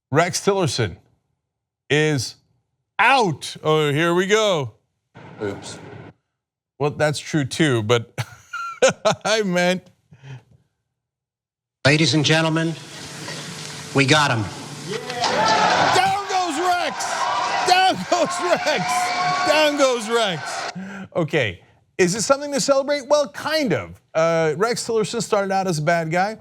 Rex Tillerson is out. Oh, here we go. Oops. Well, that's true too, but I meant. Ladies and gentlemen, we got him. Yeah. Down goes Rex. Down goes Rex. Down goes Rex. Okay, is it something to celebrate? Well, kind of. Rex Tillerson started out as a bad guy.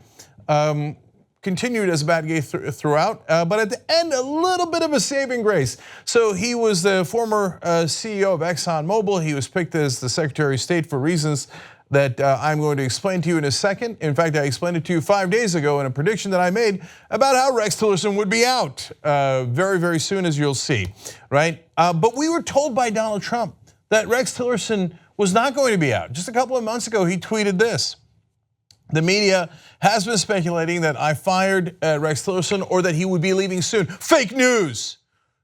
Continued as a bad guy throughout, but at the end, a little bit of a saving grace. So he was the former CEO of ExxonMobil. He was picked as the Secretary of State for reasons that I'm going to explain to you in a second. In fact, I explained it to you 5 days ago in a prediction that I made about how Rex Tillerson would be out very, very soon, as you'll see, right? But we were told by Donald Trump that Rex Tillerson was not going to be out. Just a couple of months ago, he tweeted this. The media has been speculating that I fired Rex Tillerson or that he would be leaving soon. Fake news.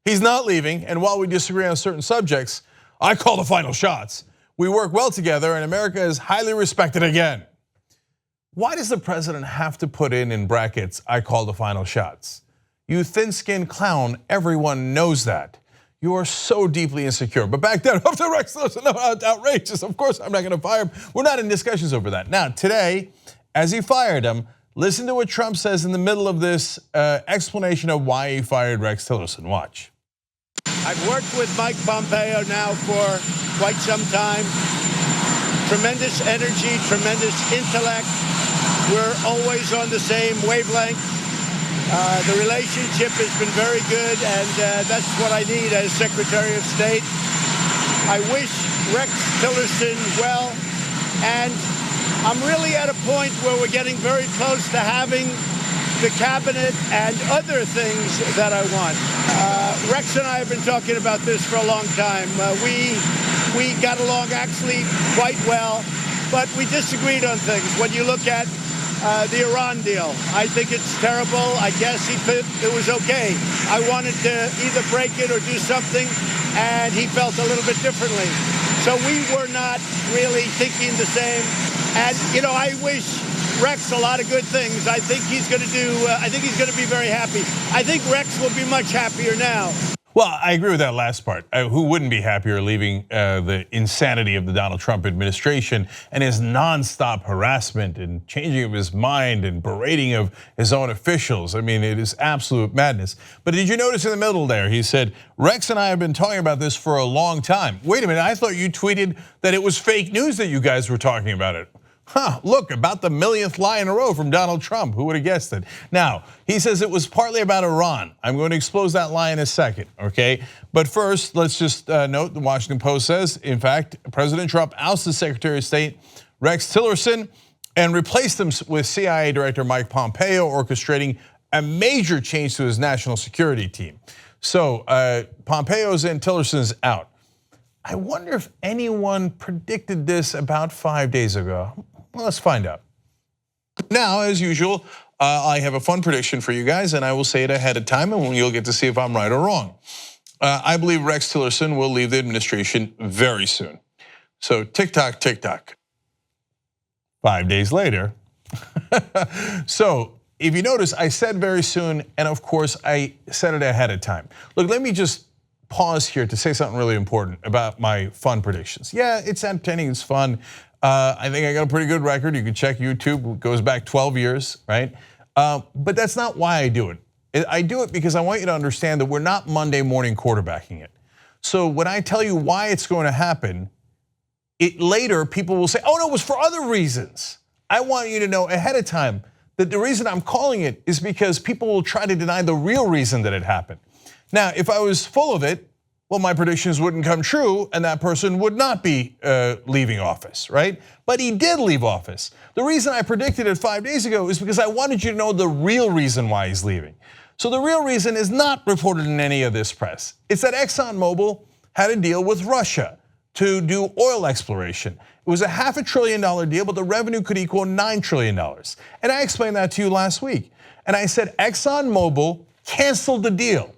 He's not leaving, and while we disagree on certain subjects, I call the final shots. We work well together, and America is highly respected again. Why does the president have to put in brackets, I call the final shots? You thin-skinned clown, everyone knows that. You are so deeply insecure. But back then, up to Rex Tillerson, no, outrageous. Of course, I'm not gonna fire him. We're not in discussions over that. Now, today, as he fired him, listen to what Trump says in the middle of this explanation of why he fired Rex Tillerson. Watch. I've worked with Mike Pompeo now for quite some time. Tremendous energy, tremendous intellect. We're always on the same wavelength. The relationship has been very good, and that's what I need as Secretary of State. I wish Rex Tillerson well, and I'm really at a point where we're getting very close to having the cabinet and other things that I want. Rex and I have been talking about this for a long time. We got along actually quite well, but we disagreed on things. When you look at the Iran deal, I think it's terrible. I guess it was okay. I wanted to either break it or do something, and he felt a little bit differently. So we were not really thinking the same. And I wish Rex a lot of good things. I think he's going to do. I think he's going to be very happy. I think Rex will be much happier now. Well, I agree with that last part. Who wouldn't be happier leaving the insanity of the Donald Trump administration and his nonstop harassment and changing of his mind and berating of his own officials? I mean, it is absolute madness. But did you notice in the middle there, he said, Rex and I have been talking about this for a long time. Wait a minute, I thought you tweeted that it was fake news that you guys were talking about it. Look, about the millionth lie in a row from Donald Trump. Who would have guessed it? Now, he says it was partly about Iran. I'm going to expose that lie in a second, okay? But first, let's just note the Washington Post says, in fact, President Trump ousted Secretary of State Rex Tillerson and replaced him with CIA Director Mike Pompeo, orchestrating a major change to his national security team. So Pompeo's in, Tillerson's out. I wonder if anyone predicted this about 5 days ago. Well, let's find out. Now, as usual, I have a fun prediction for you guys, and I will say it ahead of time, and you'll get to see if I'm right or wrong. I believe Rex Tillerson will leave the administration very soon. So tick-tock, tick-tock. 5 days later. So if you notice, I said very soon, and of course, I said it ahead of time. Look, let me just pause here to say something really important about my fun predictions. Yeah, it's entertaining, it's fun. I think I got a pretty good record. You can check YouTube, it goes back 12 years, right? But that's not why I do it. I do it because I want you to understand that we're not Monday morning quarterbacking it. So when I tell you why it's going to happen, later people will say, oh no, it was for other reasons. I want you to know ahead of time that the reason I'm calling it is because people will try to deny the real reason that it happened. Now, if I was full of it, well, my predictions wouldn't come true and that person would not be leaving office, right? But he did leave office. The reason I predicted it 5 days ago is because I wanted you to know the real reason why he's leaving. So the real reason is not reported in any of this press. It's that ExxonMobil had a deal with Russia to do oil exploration. It was a $500 billion deal, but the revenue could equal $9 trillion. And I explained that to you last week. And I said ExxonMobil canceled the deal.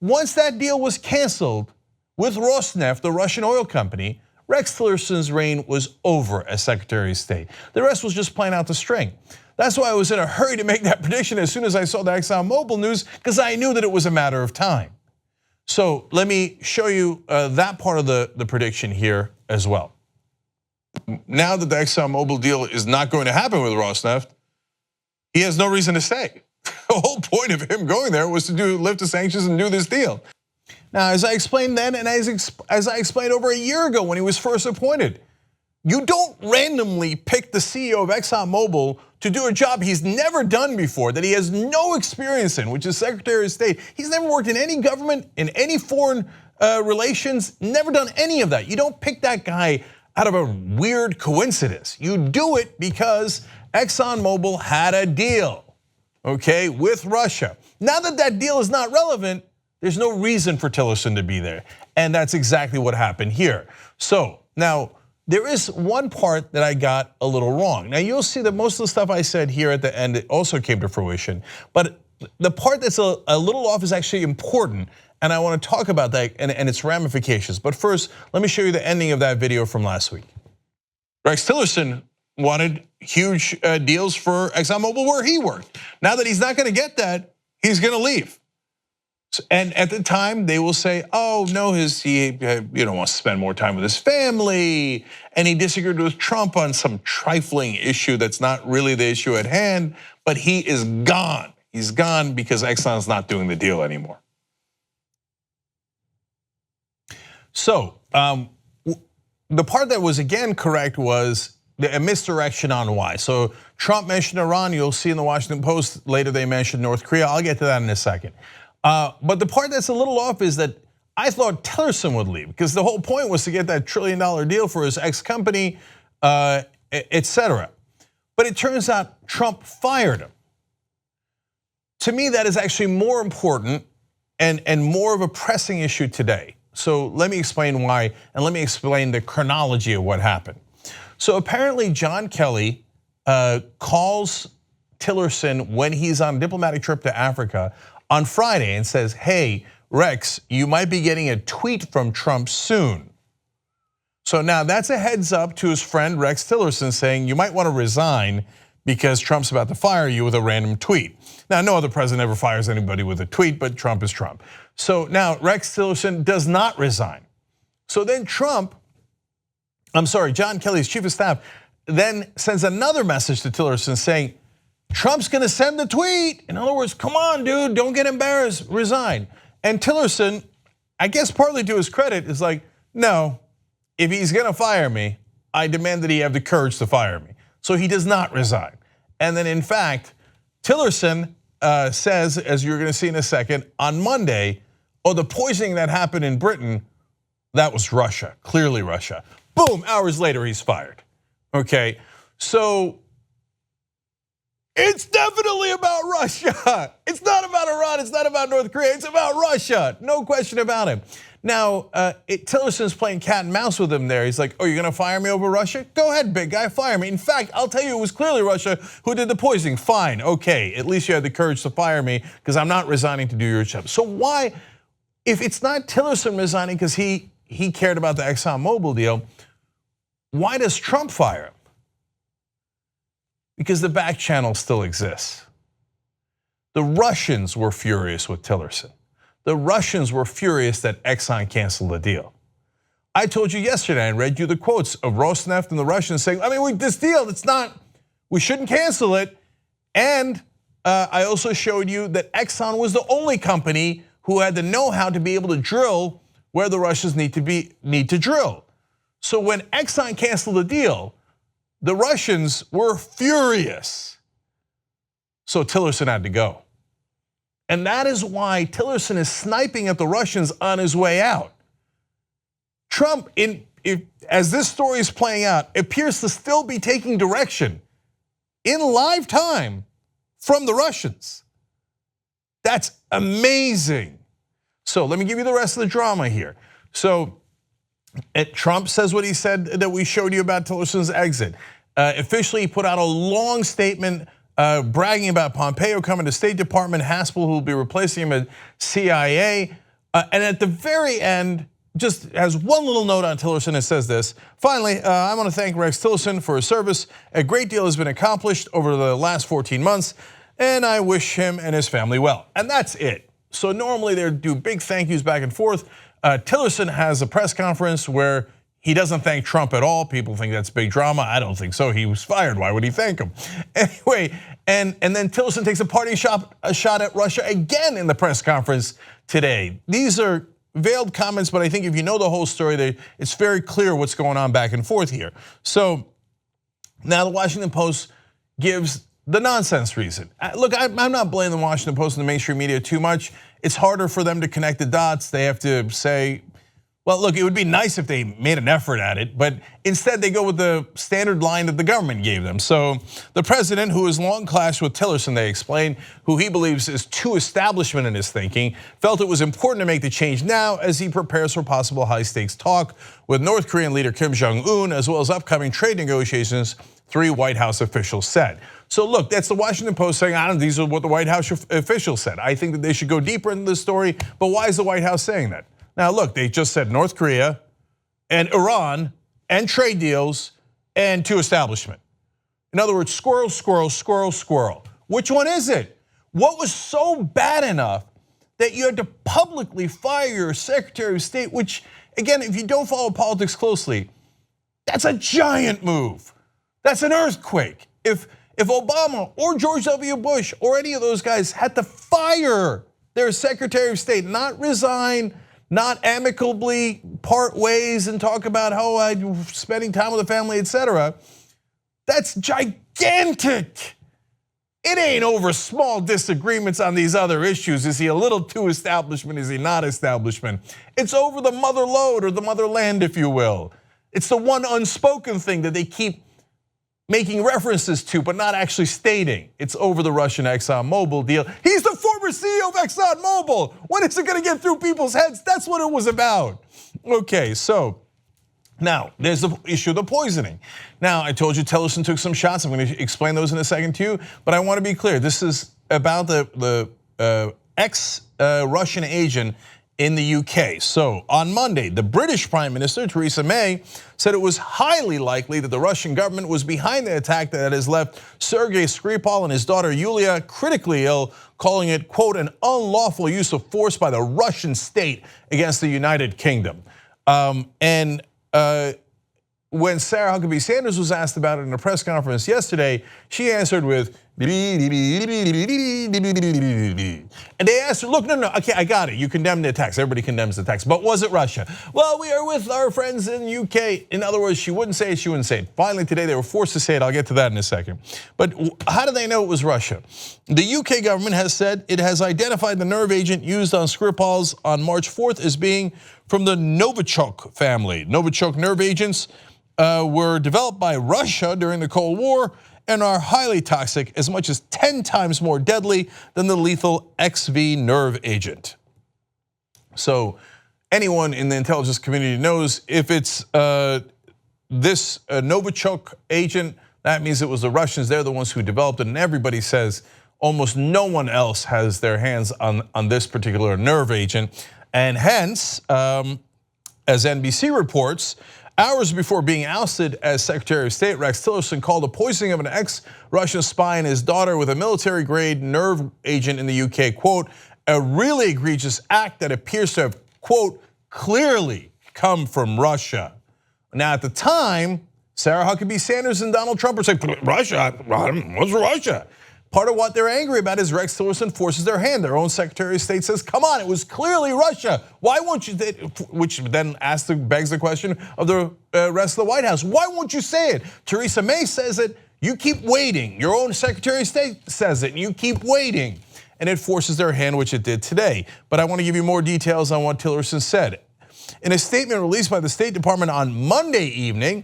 Once that deal was canceled with Rosneft, the Russian oil company, Rex Tillerson's reign was over as Secretary of State. The rest was just playing out the string. That's why I was in a hurry to make that prediction as soon as I saw the ExxonMobil news, because I knew that it was a matter of time. So let me show you that part of the prediction here as well. Now that the ExxonMobil deal is not going to happen with Rosneft, he has no reason to stay. The whole point of him going there was to lift the sanctions and do this deal. Now, as I explained then, and as I explained over a year ago when he was first appointed, you don't randomly pick the CEO of ExxonMobil to do a job he's never done before, that he has no experience in, which is Secretary of State. He's never worked in any government, in any foreign relations, never done any of that. You don't pick that guy out of a weird coincidence. You do it because ExxonMobil had a deal, okay, with Russia. Now that that deal is not relevant, there's no reason for Tillerson to be there. And that's exactly what happened here. So now, there is one part that I got a little wrong. Now you'll see that most of the stuff I said here at the end it also came to fruition, but the part that's a little off is actually important, and I want to talk about that and its ramifications. But first, let me show you the ending of that video from last week. Rex Tillerson wanted huge deals for ExxonMobil where he worked. Now that he's not going to get that, he's going to leave. And at the time, they will say, oh, no, he wants to spend more time with his family, and he disagreed with Trump on some trifling issue that's not really the issue at hand, but he is gone. He's gone because Exxon's not doing the deal anymore. So the part that was again correct was a misdirection on why. So Trump mentioned Iran, you'll see in the Washington Post, later they mentioned North Korea. I'll get to that in a second. But the part that's a little off is that I thought Tillerson would leave because the whole point was to get that $1 trillion deal for his ex-company, etc. But it turns out Trump fired him. To me, that is actually more important and more of a pressing issue today. So let me explain why, and let me explain the chronology of what happened. So apparently John Kelly calls Tillerson when he's on a diplomatic trip to Africa on Friday and says, hey, Rex, you might be getting a tweet from Trump soon. So now that's a heads up to his friend Rex Tillerson saying you might want to resign because Trump's about to fire you with a random tweet. Now, no other president ever fires anybody with a tweet, but Trump is Trump. So now Rex Tillerson does not resign. So then John Kelly's chief of staff then sends another message to Tillerson saying, Trump's going to send the tweet. In other words, come on, dude, don't get embarrassed, resign. And Tillerson, I guess partly to his credit, is like, no, if he's going to fire me, I demand that he have the courage to fire me. So he does not resign. And then in fact, Tillerson says, as you're going to see in a second, on Monday, oh, the poisoning that happened in Britain, that was Russia, clearly Russia. Boom, hours later, he's fired. Okay, so it's definitely about Russia. It's not about Iran, it's not about North Korea, it's about Russia, no question about it. Now, Tillerson's playing cat and mouse with him there. He's like, oh, you're gonna fire me over Russia? Go ahead, big guy, fire me. In fact, I'll tell you it was clearly Russia who did the poisoning. Fine, okay, at least you had the courage to fire me because I'm not resigning to do your job. So why, if it's not Tillerson resigning because he cared about the ExxonMobil deal, why does Trump fire him? Because the back channel still exists. The Russians were furious with Tillerson. The Russians were furious that Exxon canceled the deal. I told you yesterday and read you the quotes of Rosneft and the Russians saying, I mean, this deal, we shouldn't cancel it. And I also showed you that Exxon was the only company who had the know-how to be able to drill where the Russians need to drill. So when Exxon canceled the deal, the Russians were furious. So Tillerson had to go. And that is why Tillerson is sniping at the Russians on his way out. Trump, as this story is playing out, appears to still be taking direction in live time from the Russians. That's amazing. So let me give you the rest of the drama here. So Trump says what he said that we showed you about Tillerson's exit. Officially, he put out a long statement bragging about Pompeo coming to State Department, Haspel who will be replacing him at CIA. And at the very end, just has one little note on Tillerson. It says this: finally, I want to thank Rex Tillerson for his service. A great deal has been accomplished over the last 14 months, and I wish him and his family well. And that's it. So normally they do big thank yous back and forth. Tillerson has a press conference where he doesn't thank Trump at all. People think that's big drama. I don't think so. He was fired. Why would he thank him? Anyway, and then Tillerson takes a parting shot at Russia again in the press conference today. These are veiled comments, but I think if you know the whole story, it's very clear what's going on back and forth here. So now the Washington Post gives the nonsense reason. Look, I'm not blaming the Washington Post and the mainstream media too much. It's harder for them to connect the dots. They have to say, well, look, it would be nice if they made an effort at it, but instead they go with the standard line that the government gave them. So the president, who has long clashed with Tillerson, they explain, who he believes is too establishment in his thinking, felt it was important to make the change now as he prepares for possible high-stakes talk with North Korean leader Kim Jong-un, as well as upcoming trade negotiations, 3 White House officials said. So look, that's the Washington Post saying, I don't know, these are what the White House officials said. I think that they should go deeper into the story, but why is the White House saying that? Now look, they just said North Korea and Iran and trade deals and to establishment. In other words, squirrel, squirrel, squirrel, squirrel. Which one is it? What was so bad enough that you had to publicly fire your Secretary of State, which again, if you don't follow politics closely, that's a giant move. That's an earthquake. If Obama or George W. Bush or any of those guys had to fire their Secretary of State, not resign, not amicably part ways and talk about how I'm spending time with the family, etc. That's gigantic. It ain't over small disagreements on these other issues. Is he a little too establishment? Is he not establishment? It's over the mother lode or the motherland, if you will. It's the one unspoken thing that they keep making references to, but not actually stating. It's over the Russian ExxonMobil deal. He's the former CEO of ExxonMobil. When is it gonna get through people's heads? That's what it was about. Okay, so now there's the issue of the poisoning. Now, I told you Tillerson took some shots. I'm gonna explain those in a second too, but I wanna be clear. This is about the ex-Russian agent in the UK. So on Monday, the British Prime Minister, Theresa May, said it was highly likely that the Russian government was behind the attack that has left Sergei Skripal and his daughter Yulia critically ill, calling it, quote, an unlawful use of force by the Russian state against the United Kingdom. When Sarah Huckabee Sanders was asked about it in a press conference yesterday, she answered with, and they asked her, look, no, okay, I got it. You condemned the attacks. Everybody condemns the attacks. But was it Russia? Well, we are with our friends in the UK. In other words, she wouldn't say it, she wouldn't say it. Finally, today they were forced to say it. I'll get to that in a second. But how do they know it was Russia? The UK government has said it has identified the nerve agent used on Skripal's on March 4th as being from the Novichok family. Novichok nerve agents were developed by Russia during the Cold War and are highly toxic, as much as 10 times more deadly than the lethal XV nerve agent. So anyone in the intelligence community knows if it's this Novichok agent, that means it was the Russians. They're the ones who developed it, and everybody says almost no one else has their hands on this particular nerve agent. And hence, as NBC reports, hours before being ousted as Secretary of State, Rex Tillerson called the poisoning of an ex-Russian spy and his daughter with a military-grade nerve agent in the UK, quote, a really egregious act that appears to have, quote, clearly come from Russia. Now at the time, Sarah Huckabee Sanders and Donald Trump are saying, Russia, what's Russia? Part of what they're angry about is Rex Tillerson forces their hand. Their own Secretary of State says, come on, it was clearly Russia. Why won't you, which then begs the question of the rest of the White House. Why won't you say it? Theresa May says it, you keep waiting. Your own Secretary of State says it, and you keep waiting. And it forces their hand, which it did today. But I want to give you more details on what Tillerson said. In a statement released by the State Department on Monday evening,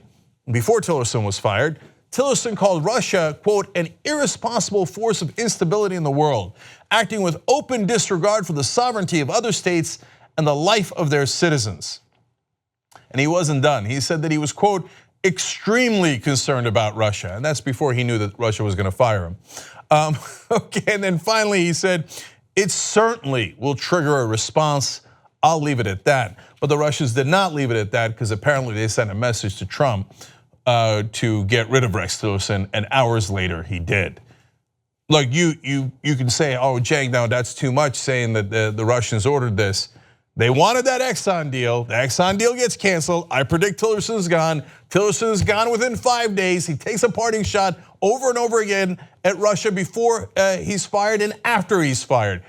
before Tillerson was fired, Tillerson called Russia, quote, an irresponsible force of instability in the world, acting with open disregard for the sovereignty of other states and the life of their citizens. And he wasn't done. He said that he was, quote, extremely concerned about Russia. And that's before he knew that Russia was gonna fire him. Okay, and then finally he said, it certainly will trigger a response. I'll leave it at that. But the Russians did not leave it at that because apparently they sent a message to Trump to get rid of Rex Tillerson, and hours later he did. Look, you can say, oh, Cenk, now that's too much, saying that the Russians ordered this. They wanted that Exxon deal. The Exxon deal gets canceled. I predict Tillerson's gone. Tillerson's gone within 5 days. He takes a parting shot over and over again at Russia before he's fired and after he's fired.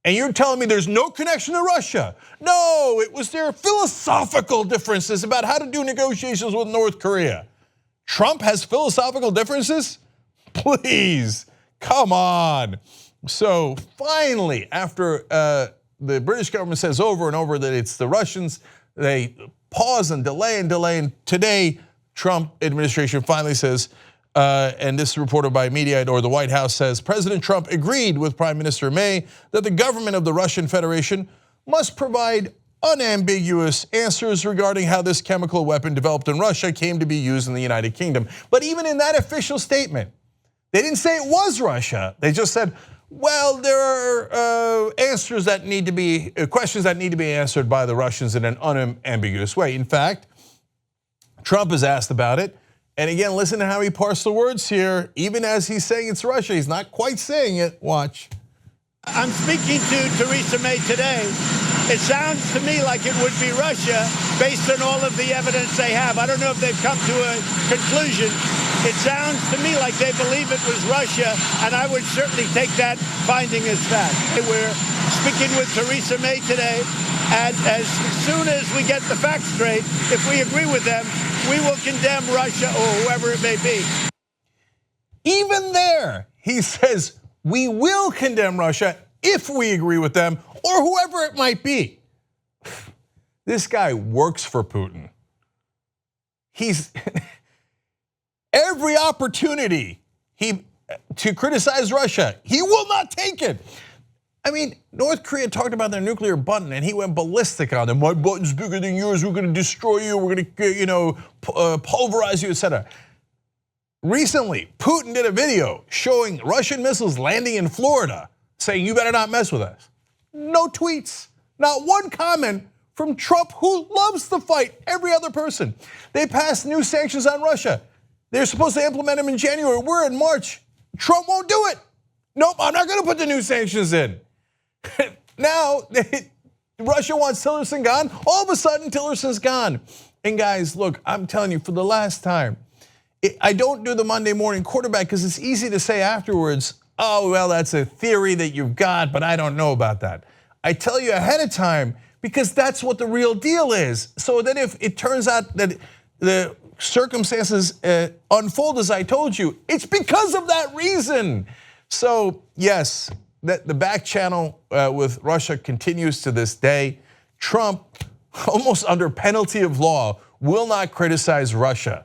And you're telling me there's no connection to Russia? No, it was their philosophical differences about how to do negotiations with North Korea. Trump has philosophical differences? Please, come on. So finally, after the British government says over and over that it's the Russians, they pause and delay and delay. And today, Trump administration finally says, and this is reported by Mediaite, or the White House says, President Trump agreed with Prime Minister May that the government of the Russian Federation must provide unambiguous answers regarding how this chemical weapon developed in Russia came to be used in the United Kingdom. But even in that official statement, they didn't say it was Russia. They just said, well, there are answers that need to be, questions that need to be answered by the Russians in an unambiguous way. In fact, Trump is asked about it. And again, listen to how he parsed the words here. Even as he's saying it's Russia, he's not quite saying it. Watch. I'm speaking to Theresa May today. It sounds to me like it would be Russia based on all of the evidence they have. I don't know if they've come to a conclusion. It sounds to me like they believe it was Russia, and I would certainly take that finding as fact. We're speaking with Theresa May today, and as soon as we get the facts straight, if we agree with them, we will condemn Russia or whoever it may be. Even there, he says, we will condemn Russia if we agree with them or whoever it might be. This guy works for Putin. He's every opportunity to criticize Russia, he will not take it. I mean, North Korea talked about their nuclear button and he went ballistic on them. My button's bigger than yours, we're gonna destroy you, we're gonna pulverize you, etc. Recently, Putin did a video showing Russian missiles landing in Florida, saying you better not mess with us. No tweets, not one comment from Trump, who loves to fight every other person. They passed new sanctions on Russia. They're supposed to implement them in January, we're in March. Trump won't do it. Nope, I'm not gonna put the new sanctions in. Now, Russia wants Tillerson gone. All of a sudden, Tillerson's gone. And guys, look, I'm telling you, for the last time, I don't do the Monday morning quarterback because it's easy to say afterwards, oh, well, that's a theory that you've got, but I don't know about that. I tell you ahead of time because that's what the real deal is. So that if it turns out that the circumstances unfold as I told you, it's because of that reason. So yes, the back channel with Russia continues to this day. Trump, almost under penalty of law, will not criticize Russia.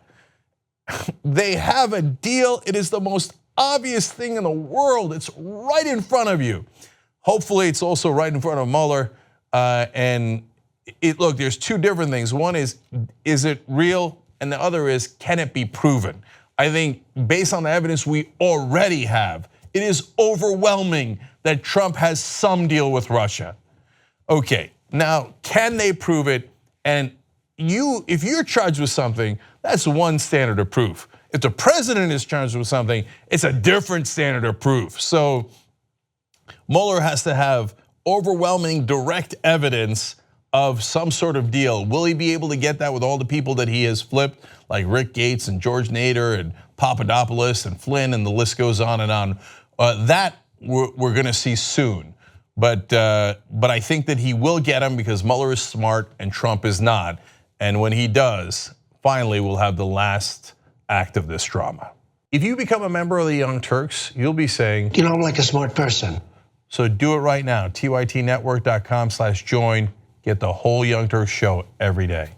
They have a deal. It is the most obvious thing in the world. It's right in front of you. Hopefully it's also right in front of Mueller. And look, there's two different things. One is it real? And the other is, can it be proven? I think based on the evidence we already have, it is overwhelming that Trump has some deal with Russia. Okay, now can they prove it? And if you're charged with something, that's one standard of proof. If the president is charged with something, it's a different standard of proof. So Mueller has to have overwhelming direct evidence of some sort of deal. Will he be able to get that with all the people that he has flipped, like Rick Gates and George Nader and Papadopoulos and Flynn, and the list goes on and on. That we're gonna see soon. But I think that he will get him because Mueller is smart and Trump is not. And when he does, finally we'll have the last act of this drama. If you become a member of the Young Turks, you'll be saying, you know, I'm like a smart person. So do it right now, tytnetwork.com/join. Get the whole Young Turks show every day.